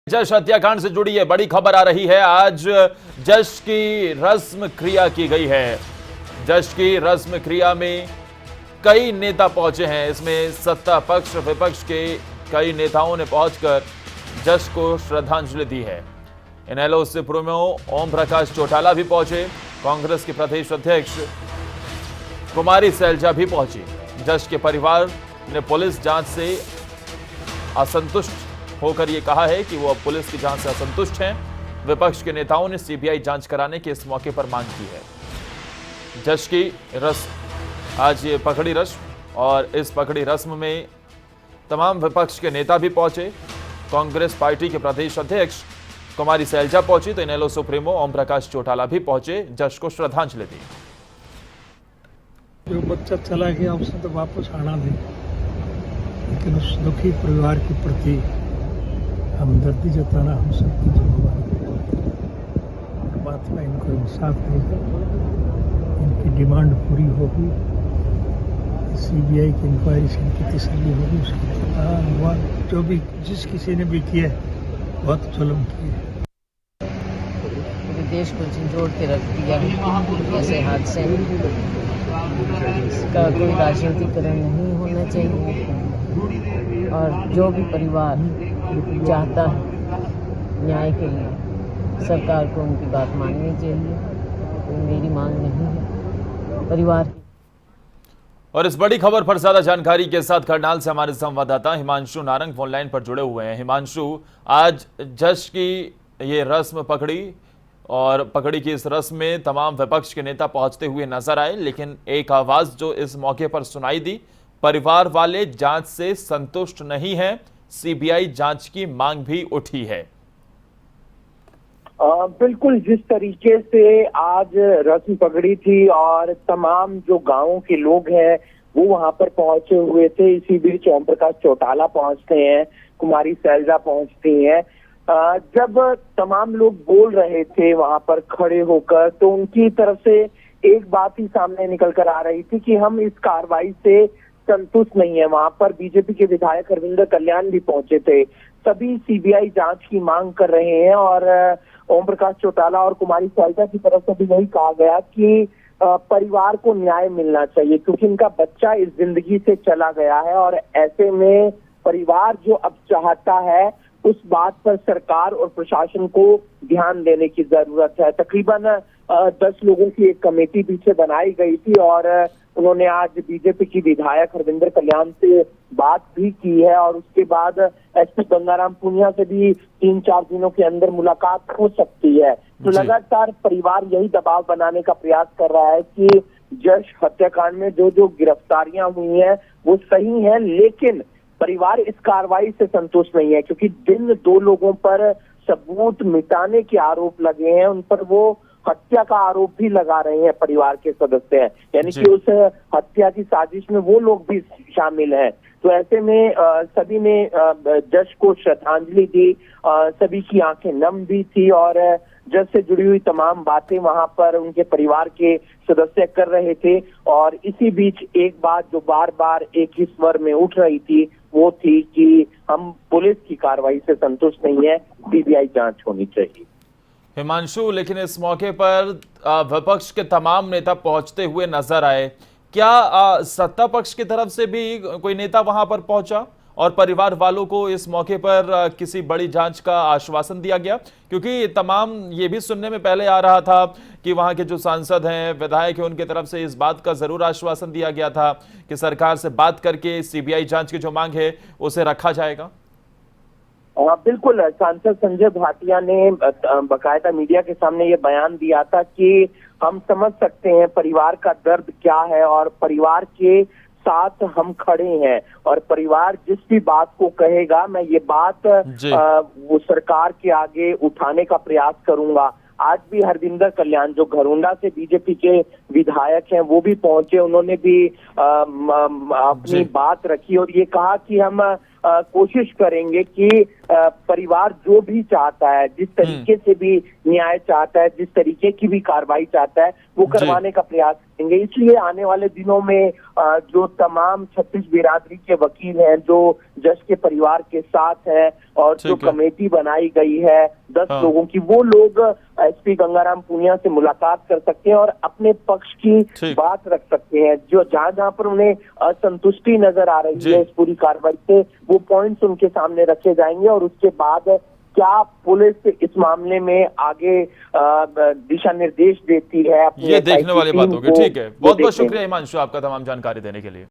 जश हत्याकांड से जुड़ी ये बड़ी खबर आ रही है। आज जश की रस्म क्रिया की गई है। जश की रस्म क्रिया में कई नेता पहुंचे हैं। इसमें सत्ता पक्ष विपक्ष के कई नेताओं ने पहुंचकर जश को श्रद्धांजलि दी है। इनेलो सुप्रीमो ओम प्रकाश चौटाला भी पहुंचे। कांग्रेस के प्रदेश अध्यक्ष कुमारी सैलजा भी पहुंची। जश के परिवार ने पुलिस जांच से असंतुष्ट होकर यह कहा है कि वो अब पुलिस की जांच से असंतुष्ट हैं। विपक्ष के नेताओं ने सीबीआई जांच कराने की इस मौके पर मांग की है। जश की रस्म, आज ये पगड़ी रस्म, और इस पगड़ी रस्म में तमाम विपक्ष के नेता भी पहुंचे। कांग्रेस पार्टी के प्रदेश अध्यक्ष कुमारी सैलजा पहुंची तो इनेलो सुप्रीमो ओम प्रकाश चौटाला भी पहुंचे, जश को श्रद्धांजलि दी। जो बच्चा चला गया उसे तो वापस आना नहीं, लेकिन उस दुखी परिवार के प्रति हमदर्दी जताना हम सबकी जिम्मेदारी है। बात में इनको इंसाफ देगा, इनकी डिमांड पूरी होगी, सीबीआई की इंक्वायरी से इनकी तसल्ली होगी। उसके जो भी जिस किसी ने भी किया बहुत जुल्म किया, देश को झंझोड़ के रख दिया ऐसे हादसे। इसका कोई राजनीतिकरण नहीं होना चाहिए और जो भी परिवार चाहता है न्याय के लिए सरकार को उनकी बात माननी चाहिए। तो मेरी मांग नहीं है परिवार की। और इस बड़ी खबर पर ज्यादा जानकारी के साथ करनाल से हमारे संवाददाता हिमांशु नारंग फोन लाइन पर जुड़े हुए हैं। हिमांशु, आज जश की ये रस्म पकड़ी और पकड़ी की इस रस्म में तमाम विपक्ष के नेता पहुंचते हुए नजर आए, लेकिन एक आवाज जो इस मौके पर सुनाई दी, परिवार वाले जांच से संतुष्ट नहीं हैं, सीबीआई जांच की मांग भी उठी है। बिल्कुल, जिस तरीके से आज रस्म पकड़ी थी और तमाम जो गांवों के लोग हैं वो वहां पर पहुंचे हुए थे। इसी बीच ओम प्रकाश चौटाला पहुंचते हैं, कुमारी सैलजा पहुंचती हैं। जब तमाम लोग बोल रहे थे वहां पर खड़े होकर, तो उनकी तरफ से एक बात ही सामने निकल कर आ रही थी कि हम इस कार्रवाई से संतुष्ट नहीं है। वहां पर बीजेपी के विधायक हरविंदर कल्याण भी पहुंचे थे। सभी सीबीआई जांच की मांग कर रहे हैं और ओम प्रकाश चौटाला और कुमारी सैलजा की तरफ से भी यही कहा गया कि परिवार को न्याय मिलना चाहिए, क्योंकि इनका बच्चा इस जिंदगी से चला गया है और ऐसे में परिवार जो अब चाहता है उस बात पर सरकार और प्रशासन को ध्यान देने की जरूरत है। तकरीबन 10 लोगों की एक कमेटी पीछे बनाई गई थी और उन्होंने आज बीजेपी की विधायक हरविंदर कल्याण से बात भी की है और उसके बाद एसपी गंगाराम पुनिया से भी 3-4 दिनों के अंदर मुलाकात हो सकती है। तो लगातार परिवार यही दबाव बनाने का प्रयास कर रहा है कि जश हत्याकांड में जो गिरफ्तारियां हुई हैं वो सही हैं, लेकिन परिवार इस कार्रवाई से संतुष्ट नहीं है, क्योंकि जिन 2 लोगों पर सबूत मिटाने के आरोप लगे हैं उन पर वो हत्या का आरोप भी लगा रहे हैं परिवार के सदस्य हैं, यानी कि उस हत्या की साजिश में वो लोग भी शामिल हैं। तो ऐसे में सभी ने जश को श्रद्धांजलि दी, सभी की आंखें नम भी थी और जश से जुड़ी हुई तमाम बातें वहां पर उनके परिवार के सदस्य कर रहे थे। और इसी बीच एक बात जो बार बार एक ही स्वर में उठ रही थी वो थी कि हम पुलिस की कार्रवाई से संतुष्ट नहीं है, सीबीआई जांच होनी चाहिए। हिमांशु, लेकिन इस मौके पर विपक्ष के तमाम नेता पहुंचते हुए नजर आए। क्या सत्ता पक्ष की तरफ से भी कोई नेता वहां पर पहुंचा और परिवार वालों को इस मौके पर किसी बड़ी जांच का आश्वासन दिया गया? क्योंकि तमाम ये भी सुनने में पहले आ रहा था कि वहां के जो सांसद हैं, विधायक हैं, उनके तरफ से इस बात का जरूर आश्वासन दिया गया था कि सरकार से बात करके सीबीआई जांच की जो मांग है उसे रखा जाएगा। बिल्कुल, सांसद संजय भाटिया ने बाकायदा मीडिया के सामने ये बयान दिया था कि हम समझ सकते हैं परिवार का दर्द क्या है और परिवार के साथ हम खड़े हैं और परिवार जिस भी बात को कहेगा मैं ये बात वो सरकार के आगे उठाने का प्रयास करूंगा। आज भी हरविंदर कल्याण जो घरोंडा से बीजेपी के विधायक हैं वो भी पहुंचे, उन्होंने भी अपनी बात रखी और ये कहा कि हम कोशिश करेंगे कि परिवार जो भी चाहता है, जिस तरीके से भी न्याय चाहता है, जिस तरीके की भी कार्रवाई चाहता है, वो करवाने का प्रयास करेंगे। इसलिए आने वाले दिनों में जो तमाम 36 बिरादरी के वकील हैं जो जज के परिवार के साथ हैं और जो कमेटी बनाई गई है 10 लोगों की, वो लोग एसपी गंगाराम पुनिया से मुलाकात कर सकते हैं और अपने पक्ष की बात रख सकते हैं। जो जहां पर उन्हें असंतुष्टि नजर आ रही है इस पूरी कार्रवाई से, वो पॉइंट्स उनके सामने रखे जाएंगे और उसके बाद क्या पुलिस इस मामले में आगे दिशा निर्देश देती है, ये देखने वाली बात होगी। ठीक है, बहुत बहुत शुक्रिया हिमांशु आपका तमाम जानकारी देने के लिए।